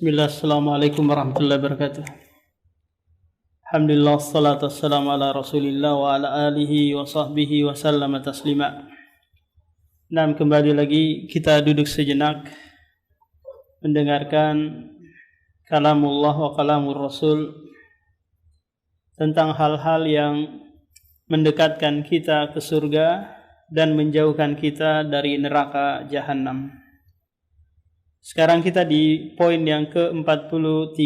Bismillah, assalamualaikum warahmatullahi wabarakatuh. Alhamdulillah, salatu wassalamu ala rasulillah wa ala alihi wa sahbihi wa sallama taslima. Dan kembali lagi kita duduk sejenak mendengarkan kalamullah wa kalamur rasul tentang hal-hal yang mendekatkan kita ke surga dan menjauhkan kita dari neraka jahanam. Sekarang kita di poin yang ke-43,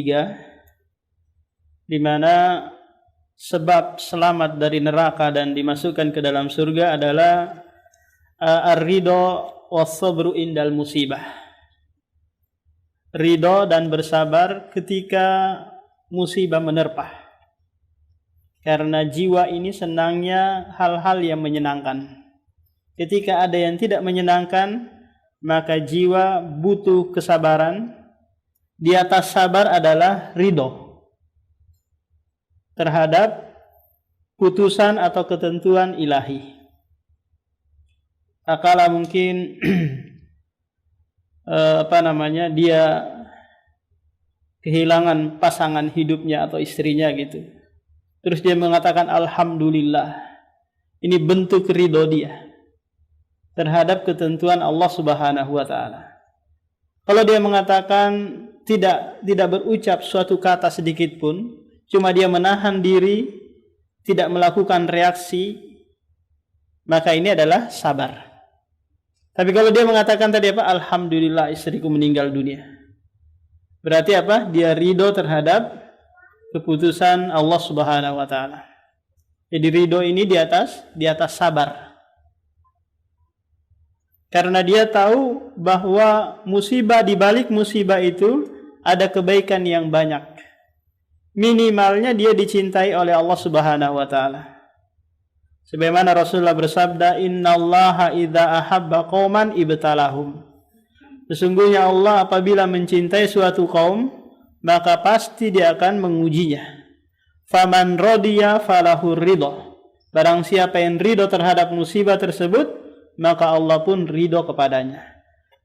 di mana sebab selamat dari neraka dan dimasukkan ke dalam surga adalah ar-ridho was-sabru indal musibah. Ridho dan bersabar ketika musibah menerpa. Karena jiwa ini senangnya hal-hal yang menyenangkan. Ketika ada yang tidak menyenangkan, maka jiwa butuh kesabaran. Di atas sabar adalah ridho terhadap putusan atau ketentuan ilahi. Akala mungkin dia kehilangan pasangan hidupnya atau istrinya gitu. Terus dia mengatakan alhamdulillah. Ini bentuk ridho dia terhadap ketentuan Allah Subhanahu wa taala. Kalau dia mengatakan tidak berucap suatu kata sedikit pun, cuma dia menahan diri, tidak melakukan reaksi, maka ini adalah sabar. Tapi kalau dia mengatakan tadi alhamdulillah istriku meninggal dunia, berarti dia ridho terhadap keputusan Allah Subhanahu wa taala. Jadi ridho ini di atas sabar. Karena dia tahu bahwa musibah, di balik musibah itu ada kebaikan yang banyak. Minimalnya dia dicintai oleh Allah Subhanahu wa taala. Sebagaimana Rasulullah bersabda, "Innallaha idza ahabba qauman ibtalahum." Sesungguhnya Allah apabila mencintai suatu kaum, maka pasti dia akan mengujinya. Faman radiya falahu ridho. Barang siapa yang ridho terhadap musibah tersebut, maka Allah pun ridho kepadanya.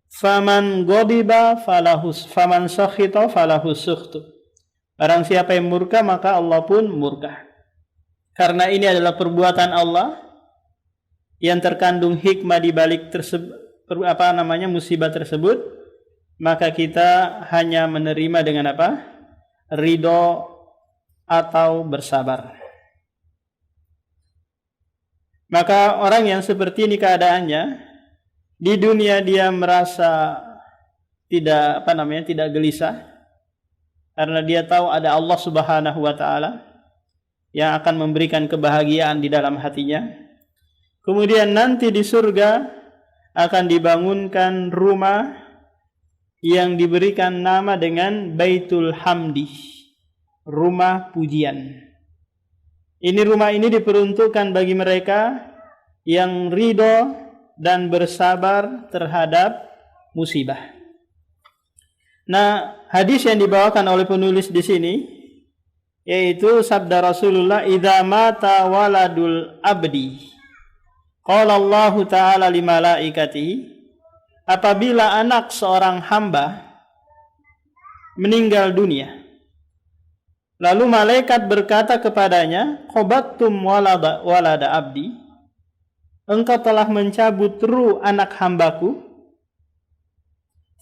Faman ghadiba faman sakhita falahu sukhtu. Barang siapa yang murka, maka Allah pun murka. Karena ini adalah perbuatan Allah yang terkandung hikmah di balik musibah tersebut, maka kita hanya menerima dengan ridho atau bersabar. Maka orang yang seperti ini keadaannya, di dunia dia merasa tidak gelisah, karena dia tahu ada Allah Subhanahu wa taala yang akan memberikan kebahagiaan di dalam hatinya. Kemudian nanti di surga akan dibangunkan rumah yang diberikan nama dengan Baitul Hamdi, rumah pujian. Rumah ini diperuntukkan bagi mereka yang ridho dan bersabar terhadap musibah. Nah, hadis yang dibawakan oleh penulis di sini yaitu sabda Rasulullah, "Idza mata waladul abdi, qala Allah Ta'ala li malaikatihi." Apabila anak seorang hamba meninggal dunia, lalu malaikat berkata kepadanya, "Qabattum walada abdi." Engkau telah mencabut ruh anak hambaku.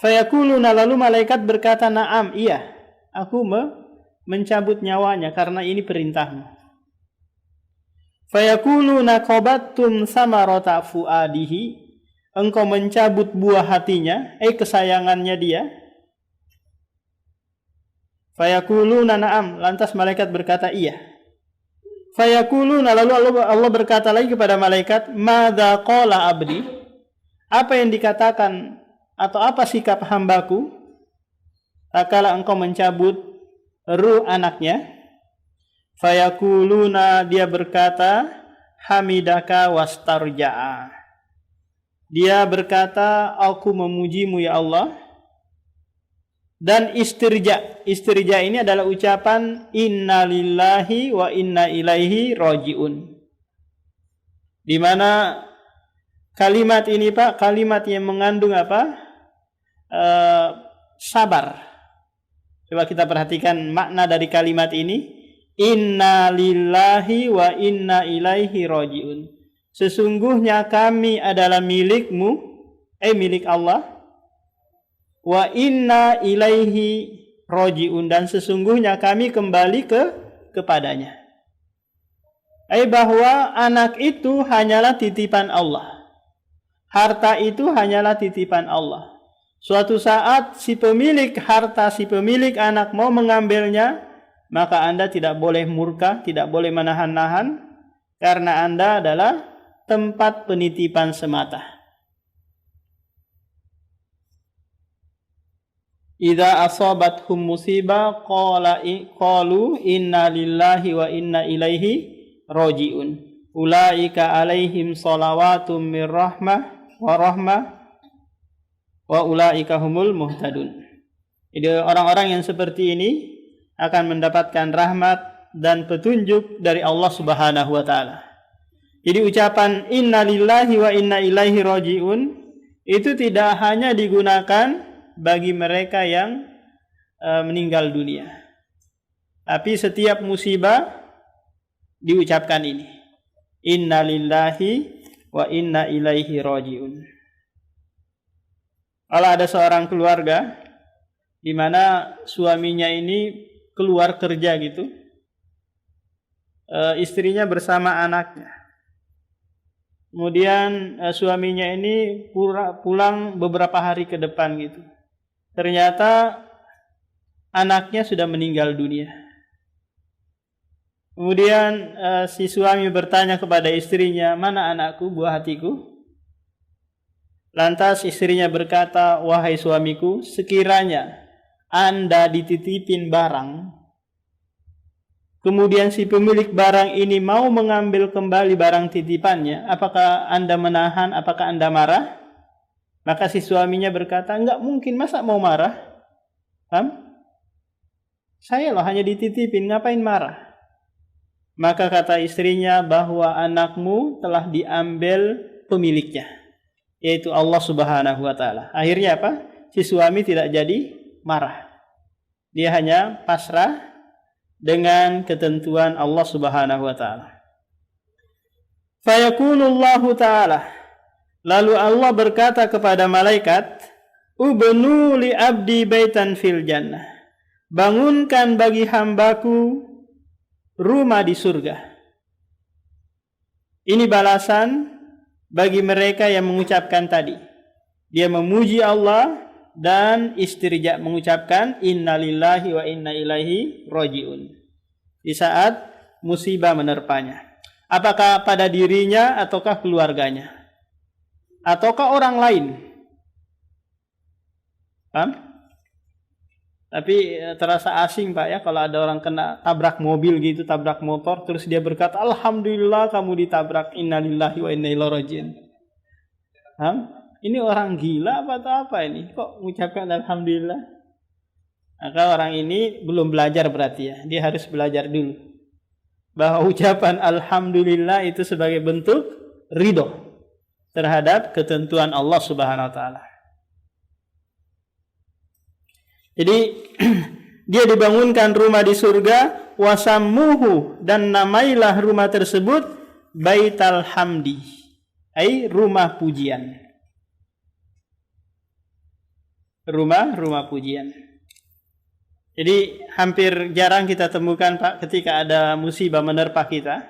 Fayakuluna, lalu malaikat berkata, "Na'am, iya, aku mencabut nyawanya karena ini perintahmu." Fayakuluna qabattum samarata fuadihi. Engkau mencabut buah hatinya, kesayangannya dia. Fayakuluna na'am, lantas malaikat berkata iya. Fayakuluna, lalu Allah berkata lagi kepada malaikat, "Madza qala abdi?" Apa yang dikatakan atau apa sikap hambaku tatkala engkau mencabut ruh anaknya? Fayakuluna, dia berkata, "Hamidaka wastarja'a." Dia berkata, "Aku memujimu ya Allah." Dan istirja ini adalah ucapan inna lillahi wa inna ilaihi rajiun, di mana kalimat ini kalimat yang mengandung sabar. Coba kita perhatikan makna dari kalimat ini. Inna lillahi wa inna ilaihi roji'un. Sesungguhnya kami adalah milikmu, milik Allah. Wa inna ilaihi roji'un, dan sesungguhnya kami kembali kepadanya. Bahwa anak itu hanyalah titipan Allah. Harta itu hanyalah titipan Allah. Suatu saat si pemilik harta, si pemilik anak mau mengambilnya, maka Anda tidak boleh murka, tidak boleh menahan-nahan, karena Anda adalah tempat penitipan semata. Idza asabathum musibah qalu inna lillahi wa inna ilaihi roji'un. Ulaika alaihim salawatum mir rahmah wa rahmah wa ulaika humul muhtadun. Jadi orang-orang yang seperti ini akan mendapatkan rahmat dan petunjuk dari Allah Subhanahu wa taala. Jadi ucapan inna lillahi wa inna ilaihi roji'un itu tidak hanya digunakan bagi mereka yang meninggal dunia, tapi setiap musibah diucapkan ini, inna lillahi wa inna ilaihi roji'un. Kalau ada seorang keluarga di mana suaminya ini keluar kerja gitu, istrinya bersama anaknya. Kemudian suaminya ini pulang beberapa hari ke depan gitu. Ternyata anaknya sudah meninggal dunia. Kemudian si suami bertanya kepada istrinya, mana anakku, buah hatiku? Lantas istrinya berkata, wahai suamiku, sekiranya Anda dititipin barang, kemudian si pemilik barang ini mau mengambil kembali barang titipannya, apakah Anda menahan, apakah Anda marah? Maka si suaminya berkata, enggak mungkin, masa mau marah? Saya loh hanya dititipin, ngapain marah? Maka kata istrinya bahwa anakmu telah diambil pemiliknya, yaitu Allah Subhanahu wa taala. Akhirnya apa? Si suami tidak jadi marah. Dia hanya pasrah dengan ketentuan Allah Subhanahu wa taala. Fayakulullahu taala, lalu Allah berkata kepada malaikat, ubnu li abdi baitan fil jannah. Bangunkan bagi hambaku rumah di surga. Ini balasan bagi mereka yang mengucapkan tadi. Dia memuji Allah dan istirja, mengucapkan innalillahi wa inna ilaihi roji'un di saat musibah menerpanya. Apakah pada dirinya ataukah keluarganya, ataukah orang lain? Tapi terasa asing Pak ya, kalau ada orang kena tabrak mobil gitu, tabrak motor, terus dia berkata, alhamdulillah kamu ditabrak, innalillahi wa inna ilaihi roji'un. Ini orang gila apa ini? Kok mengucapkan alhamdulillah? Maka orang ini belum belajar berarti ya. Dia harus belajar dulu bahwa ucapan alhamdulillah itu sebagai bentuk ridho terhadap ketentuan Allah Subhanahu wa taala. Jadi dia dibangunkan rumah di surga, wasammuhu, dan namailah rumah tersebut Baital Hamdi, rumah pujian. Rumah pujian. Jadi hampir jarang kita temukan Pak ketika ada musibah menerpa kita,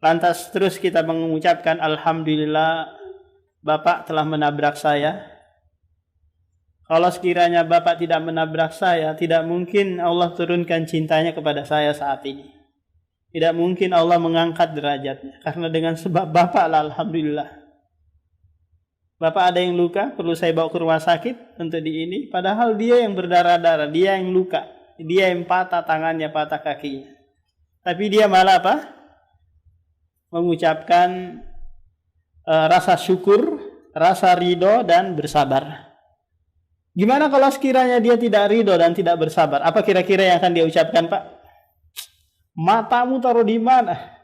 lantas terus kita mengucapkan alhamdulillah Bapak telah menabrak saya. Kalau sekiranya Bapak tidak menabrak saya, tidak mungkin Allah turunkan cintanya kepada saya saat ini. Tidak mungkin Allah mengangkat derajatnya, karena dengan sebab Bapak lah alhamdulillah. Bapak ada yang luka, perlu saya bawa ke rumah sakit untuk di ini, padahal dia yang berdarah-darah, dia yang luka, dia yang patah tangannya, patah kakinya. Tapi dia malah apa? Mengucapkan rasa syukur, rasa ridho dan bersabar. Gimana kalau sekiranya dia tidak ridho dan tidak bersabar? Apa kira-kira yang akan dia ucapkan Pak? Matamu taruh di mana?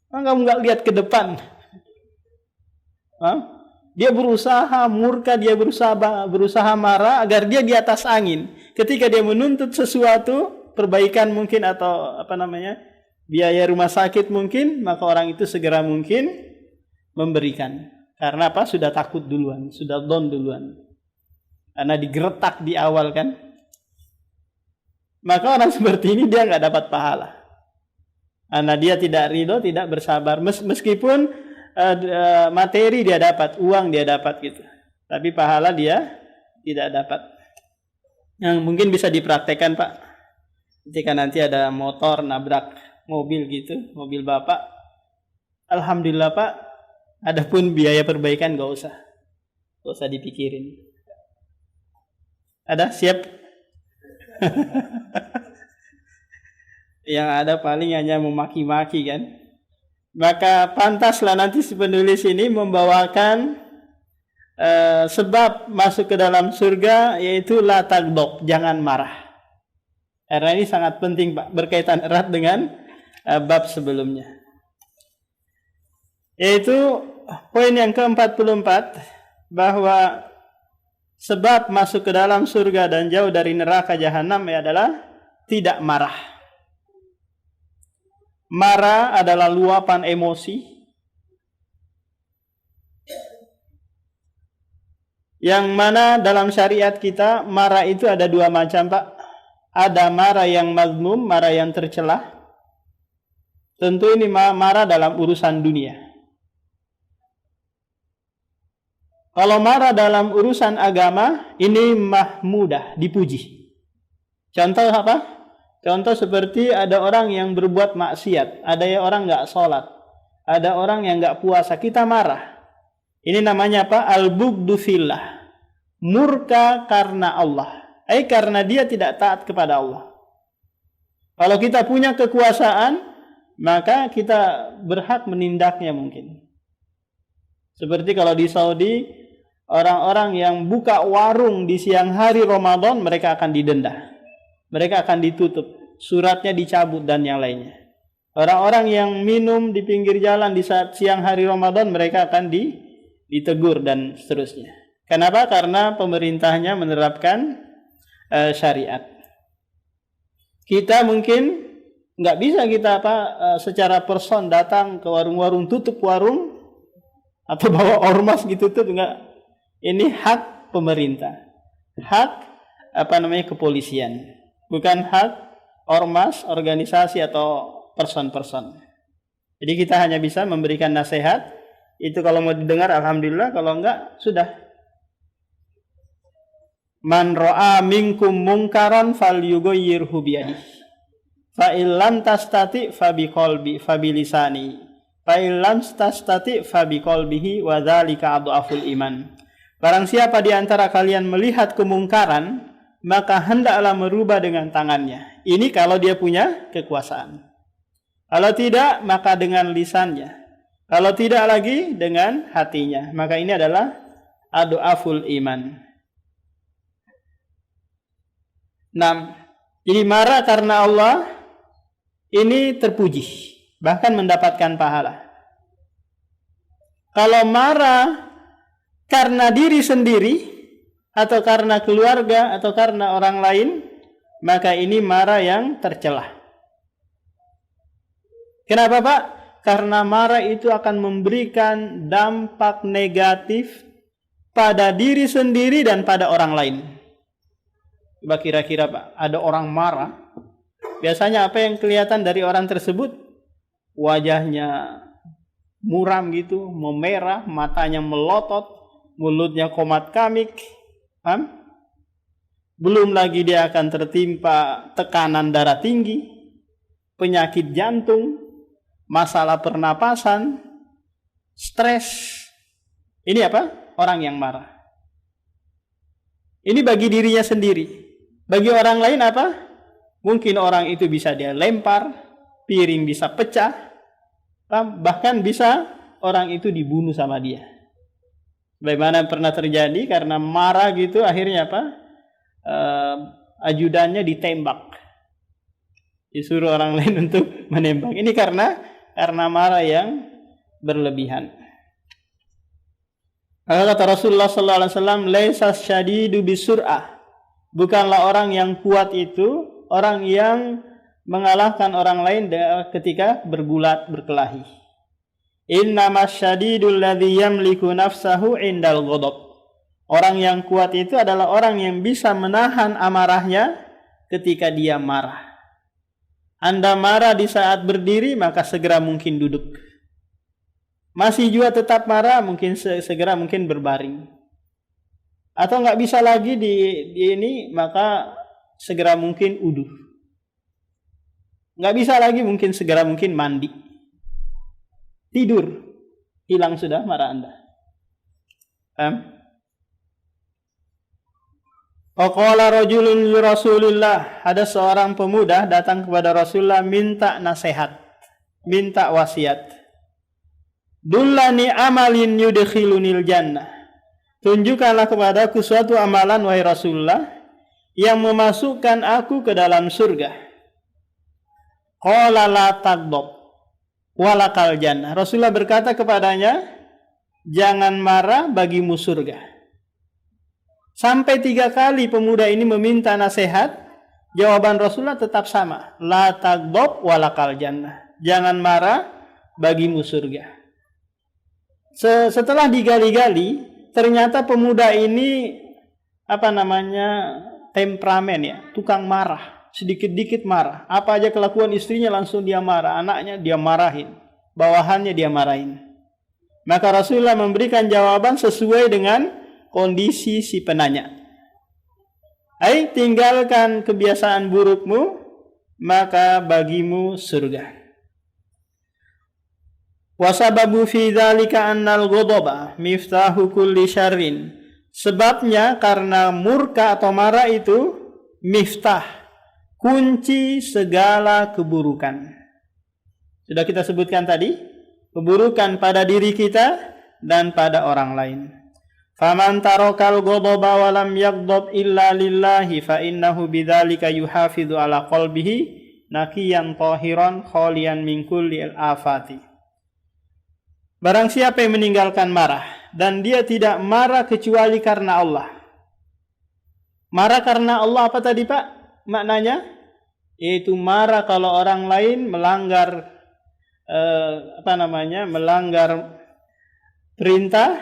Kamu nggak lihat ke depan? Dia berusaha murka, dia berusaha marah agar dia di atas angin. Ketika dia menuntut sesuatu, perbaikan mungkin atau biaya rumah sakit mungkin, maka orang itu segera mungkin memberikan. Karena apa? Sudah takut duluan, sudah down duluan. Karena digeretak di awal kan. Maka orang seperti ini dia nggak dapat pahala. Karena dia tidak ridho, tidak bersabar. Meskipun materi dia dapat, uang dia dapat gitu. Tapi pahala dia tidak dapat. Yang mungkin bisa dipraktekkan Pak. Ketika nanti ada motor nabrak mobil gitu, mobil Bapak. Alhamdulillah Pak, adapun biaya perbaikan gak usah dipikirin. Ada siap? Yang ada paling hanya memaki-maki kan. Maka pantaslah nanti si penulis ini membawakan sebab masuk ke dalam surga, yaitu la taghdab, jangan marah. Karena ini sangat penting Pak, berkaitan erat dengan bab sebelumnya. Yaitu poin yang ke-44, bahwa sebab masuk ke dalam surga dan jauh dari neraka jahanam adalah tidak marah. Marah adalah luapan emosi yang mana dalam syariat kita marah itu ada dua macam Pak. Ada marah yang mazmum, marah yang tercelah. Tentu ini marah dalam urusan dunia. Kalau marah dalam urusan agama, ini mahmudah, dipuji. Contoh apa? Contoh seperti ada orang yang berbuat maksiat, ada orang nggak sholat, ada orang yang nggak puasa, kita marah. Ini namanya apa? Al-bughdu fillah, murka karena Allah, karena dia tidak taat kepada Allah. Kalau kita punya kekuasaan, maka kita berhak menindaknya mungkin. Seperti kalau di Saudi, orang-orang yang buka warung di siang hari Ramadan, mereka akan didenda. Mereka akan ditutup, suratnya dicabut dan yang lainnya. Orang-orang yang minum di pinggir jalan di saat siang hari Ramadan, mereka akan ditegur dan seterusnya. Kenapa? Karena pemerintahnya menerapkan syariat. Kita mungkin nggak bisa kita secara person datang ke warung-warung, tutup warung atau bawa ormas gitu, tutup nggak. Ini hak pemerintah, hak kepolisian. Bukan hak ormas, organisasi atau person-person. Jadi kita hanya bisa memberikan nasihat. Itu kalau mau didengar alhamdulillah, kalau enggak sudah. Man ra'a minkum munkaran falyughayyirhu biyadihi. Fa illam tastati fa biqalbi fa bilisani. Fa illam tastati fa biqalbihi wa dzalika adhaful iman. Barang siapa di antara kalian melihat kemungkaran, maka hendaklah merubah dengan tangannya. Ini kalau dia punya kekuasaan. Kalau tidak, maka dengan lisannya. Kalau tidak lagi, dengan hatinya. Maka ini adalah adhaful iman. 6. Jadi marah karena Allah ini terpuji, bahkan mendapatkan pahala. Kalau marah karena diri sendiri, atau karena keluarga, atau karena orang lain, maka ini marah yang tercelah. Kenapa Pak? Karena marah itu akan memberikan dampak negatif pada diri sendiri dan pada orang lain. Coba kira-kira Pak, ada orang marah, biasanya apa yang kelihatan dari orang tersebut? Wajahnya muram gitu, memerah, matanya melotot, mulutnya komat kamik. Belum lagi dia akan tertimpa tekanan darah tinggi, penyakit jantung, masalah pernapasan, stres. Ini apa? Orang yang marah. Ini bagi dirinya sendiri. Bagi orang lain apa? Mungkin orang itu bisa dia lempar, piring bisa pecah, bahkan bisa orang itu dibunuh sama dia. Bagaimana pernah terjadi karena marah gitu, akhirnya apa? Ajudannya ditembak, disuruh orang lain untuk menembak. Ini karena marah yang berlebihan. Maka kata Rasulullah sallallahu alaihi wasallam, "Laisa syadidu bisur'ah." Bukanlah orang yang kuat itu orang yang mengalahkan orang lain ketika bergulat berkelahi. Innamas syadidul ladzi yamliku nafsahu indal ghadab. Orang yang kuat itu adalah orang yang bisa menahan amarahnya ketika dia marah. Anda marah di saat berdiri, maka segera mungkin duduk. Masih juga tetap marah, mungkin segera mungkin berbaring. Atau nggak bisa lagi di ini, maka segera mungkin wudu. Nggak bisa lagi, mungkin segera mungkin mandi. Tidur, hilang sudah marah Anda. Qala rajulun li Rasulillah, ada seorang pemuda datang kepada Rasulullah minta nasihat, minta wasiat. Dullani amalin yudkhilunil jannah. Tunjukkanlah kepadaku suatu amalan wahai Rasulullah yang memasukkan aku ke dalam surga. Qala la taghdab walakal jannah. Rasulullah berkata kepadanya, jangan marah, bagimu surga. Sampai 3 kali pemuda ini meminta nasihat, jawaban Rasulullah tetap sama. La taghdab walakal jannah. Jangan marah, bagimu surga. Setelah digali-gali, ternyata pemuda ini temperamen ya, tukang marah, sedikit-dikit marah. Apa aja kelakuan istrinya langsung dia marah, anaknya dia marahin, bawahannya dia marahin. Maka Rasulullah memberikan jawaban sesuai dengan kondisi si penanya. Tinggalkan kebiasaan burukmu, maka bagimu surga. Wasababu fi dzalika annal ghadaba miftahu kulli syarrin. Sebabnya karena murka atau marah itu miftah, kunci segala keburukan. Sudah kita sebutkan tadi, keburukan pada diri kita dan pada orang lain. Faman tarakal ghadaba wa lam yaghdab illa lillahi fa innahu bidzalika yuhafidhu ala qalbihi naqiyan tahiran khalian min kulli al-afati. Barang siapa yang meninggalkan marah dan dia tidak marah kecuali karena Allah. Marah karena Allah apa tadi Pak? Maknanya yaitu marah kalau orang lain melanggar melanggar perintah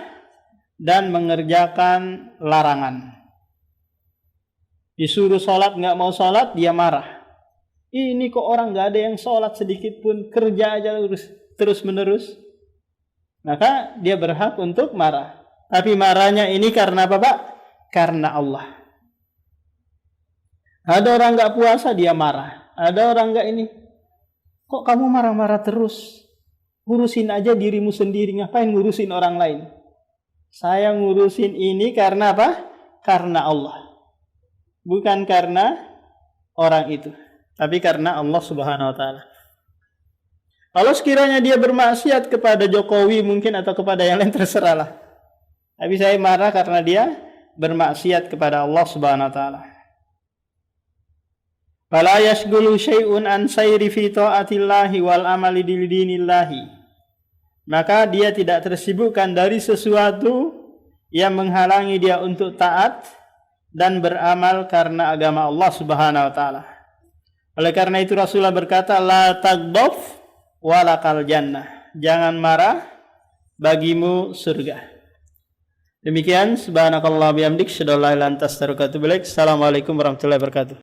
dan mengerjakan larangan. Disuruh sholat nggak mau sholat, dia marah. Ini kok orang nggak ada yang sholat sedikit pun, kerja aja terus menerus. Maka dia berhak untuk marah. Tapi marahnya ini karena apa Pak? Karena Allah. Ada orang nggak puasa dia marah. Ada orang nggak ini. Kok kamu marah-marah terus? Ngurusin aja dirimu sendiri. Ngapain ngurusin orang lain? Saya ngurusin ini karena apa? Karena Allah. Bukan karena orang itu. Tapi karena Allah Subhanahu wa ta'ala. Kalau sekiranya dia bermaksiat kepada Jokowi mungkin atau kepada yang lain, terserahlah. Tapi saya marah karena dia bermaksiat kepada Allah Subhanahu wa ta'ala. Fala yashghulu syai'un an sayri fi ta'atillahi wal amali dinillahi. Maka dia tidak tersibukkan dari sesuatu yang menghalangi dia untuk taat dan beramal karena agama Allah Subhanahu wa ta'ala. Oleh karena itu Rasulullah berkata, la taghdab walakal jannah. Jangan marah, bagimu surga. Demikian, subhanakallah bihamdik, syadallah ilan tas tarukatul bilik. Assalamualaikum warahmatullahi wabarakatuh.